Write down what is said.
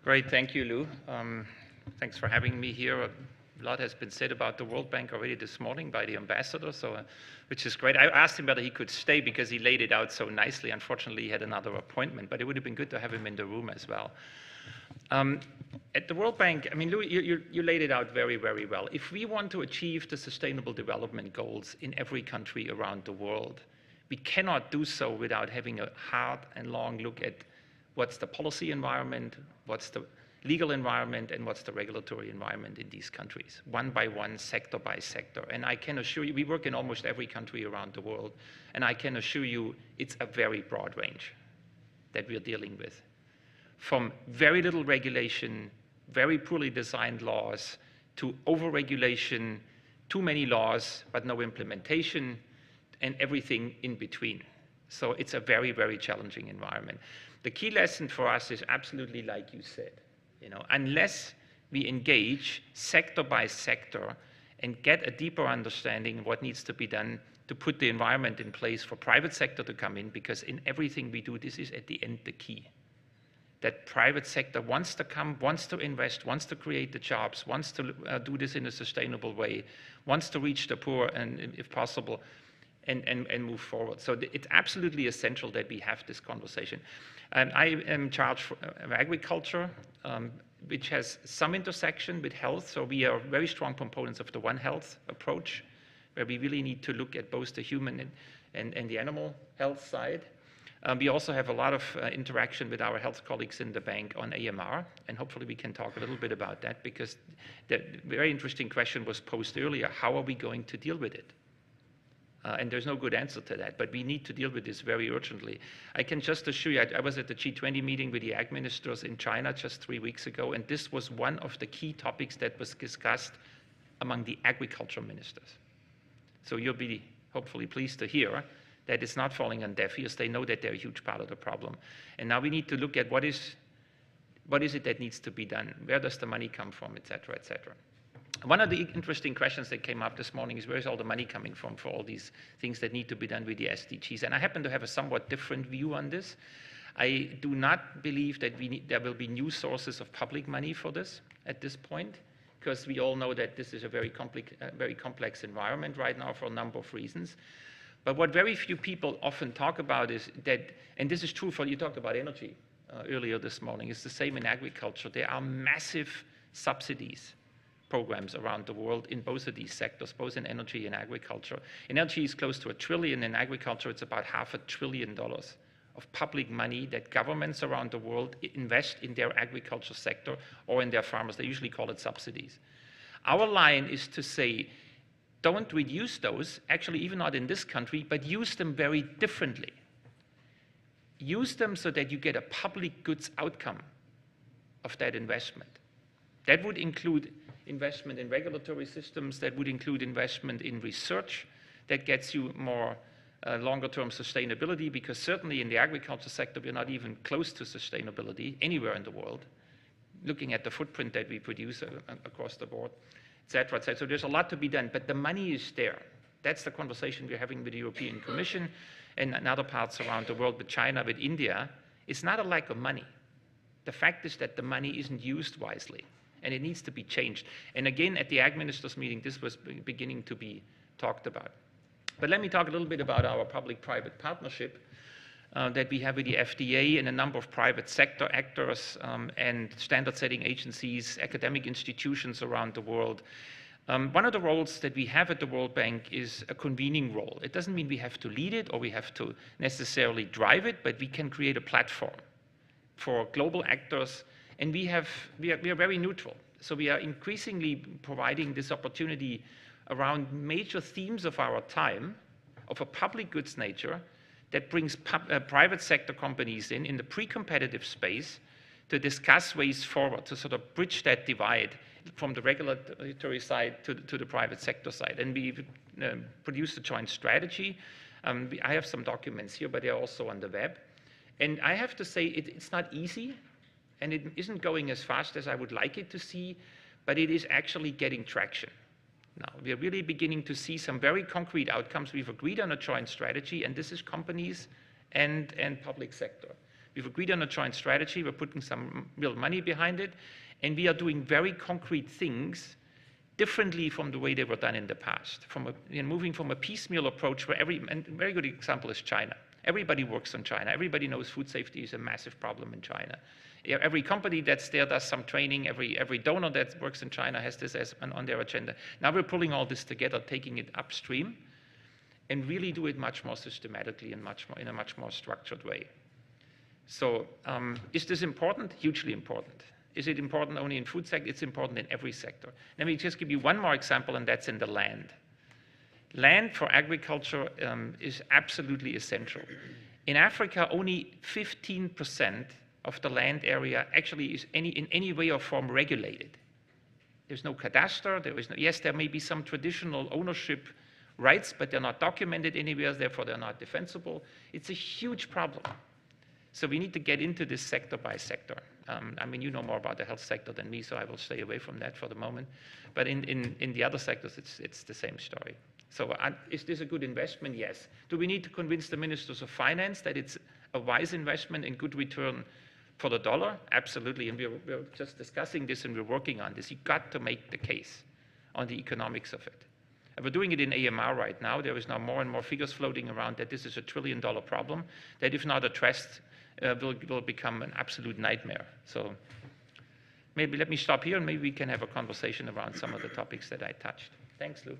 Great, thank you, Lou. Thanks for having me here. A lot has been said about the World Bank already this morning by the ambassador, which is great. I asked him whether he could stay because he laid it out so nicely. Unfortunately, he had another appointment, but it would have been good to have him in the room as well. At the World Bank, I mean, Lou, you laid it out very, very well. If we want to achieve the Sustainable Development Goals in every country around the world, we cannot do so without having a hard and long look at what's the policy environment, what's the legal environment, and what's the regulatory environment in these countries, one by one, sector by sector. And I can assure you, we work in almost every country around the world, and I can assure you it's a very broad range that we're dealing with. From very little regulation, very poorly designed laws, to overregulation, too many laws, but no implementation, and everything in between. So it's a very, very challenging environment. The key lesson for us is absolutely like you said. Unless we engage sector by sector and get a deeper understanding of what needs to be done to put the environment in place for private sector to come in, because in everything we do, this is at the end the key. That private sector wants to come, wants to invest, wants to create the jobs, wants to do this in a sustainable way, wants to reach the poor, and if possible, and move forward. So it's absolutely essential that we have this conversation. And I am in charge of agriculture, which has some intersection with health. So we are very strong proponents of the One Health approach, where we really need to look at both the human and the animal health side. We also have a lot of interaction with our health colleagues in the bank on AMR, and hopefully we can talk a little bit about that, because the very interesting question was posed earlier: how are we going to deal with it? And there's no good answer to that, but we need to deal with this very urgently. I can just assure you, I was at the G20 meeting with the ag ministers in China just 3 weeks ago, and this was one of the key topics that was discussed among the agriculture ministers. So you'll be hopefully pleased to hear that it's not falling on deaf ears. They know that they're a huge part of the problem. And now we need to look at what is it that needs to be done? Where does the money come from, et cetera, et cetera. One of the interesting questions that came up this morning is, where is all the money coming from for all these things that need to be done with the SDGs? And I happen to have a somewhat different view on this. I do not believe that there will be new sources of public money for this at this point, because we all know that this is a very complex environment right now for a number of reasons. But what very few people often talk about is that, and this is true for, you talked about energy earlier this morning, it's the same in agriculture. There are massive subsidies programs around the world in both of these sectors, both in energy and agriculture. Energy is close to $1 trillion. In agriculture, it's about $500 billion of public money that governments around the world invest in their agriculture sector or in their farmers. They usually call it subsidies. Our line is to say, don't reduce those, actually even not in this country, but use them very differently. Use them so that you get a public goods outcome of that investment. That would include investment in regulatory systems, that would include investment in research that gets you more longer-term sustainability, because certainly in the agriculture sector, we're not even close to sustainability anywhere in the world, looking at the footprint that we produce across the board, et cetera, et cetera. So there's a lot to be done, but the money is there. That's the conversation we're having with the European Commission and in other parts around the world, with China, with India. It's not a lack of money. The fact is that the money isn't used wisely, and it needs to be changed. And again, at the Ag Ministers meeting, this was beginning to be talked about. But let me talk a little bit about our public-private partnership that we have with the FDA and a number of private sector actors and standard-setting agencies, academic institutions around the world. One of the roles that we have at the World Bank is a convening role. It doesn't mean we have to lead it or we have to necessarily drive it, but we can create a platform for global actors. And we are very neutral. So we are increasingly providing this opportunity around major themes of our time, of a public goods nature, that brings private sector companies in the pre-competitive space to discuss ways forward, to sort of bridge that divide from the regulatory side to the private sector side. And we've produced a joint strategy. I have some documents here, but they're also on the web. And I have to say, it's not easy. And it isn't going as fast as I would like it to see, but it is actually getting traction. Now, we are really beginning to see some very concrete outcomes. We've agreed on a joint strategy, and this is companies and public sector. We've agreed on a joint strategy. We're putting some real money behind it. And we are doing very concrete things differently from the way they were done in the past. Moving from a piecemeal approach where and a very good example is China. Everybody works on China. Everybody knows food safety is a massive problem in China. Every company that's there does some training. Every donor that works in China has this as on their agenda. Now we're pulling all this together, taking it upstream, and really do it much more systematically and in a much more structured way. So is this important? Hugely important. Is it important only in food sector? It's important in every sector. Let me just give you one more example, and that's in the land. Land for agriculture is absolutely essential. In Africa, only 15% of the land area actually is in any way or form regulated. There's no cadastre. Yes, there may be some traditional ownership rights, but they're not documented anywhere, therefore they're not defensible. It's a huge problem. So we need to get into this sector by sector. I mean, you know more about the health sector than me, so I will stay away from that for the moment. But in the other sectors, it's the same story. So is this a good investment? Yes. Do we need to convince the ministers of finance that it's a wise investment and good return for the dollar? Absolutely. And we're just discussing this and we're working on this. You've got to make the case on the economics of it. And we're doing it in AMR right now. There is now more and more figures floating around that this is a $1 trillion problem, that if not addressed, will become an absolute nightmare. So maybe let me stop here and maybe we can have a conversation around some of the topics that I touched. Thanks, Lou.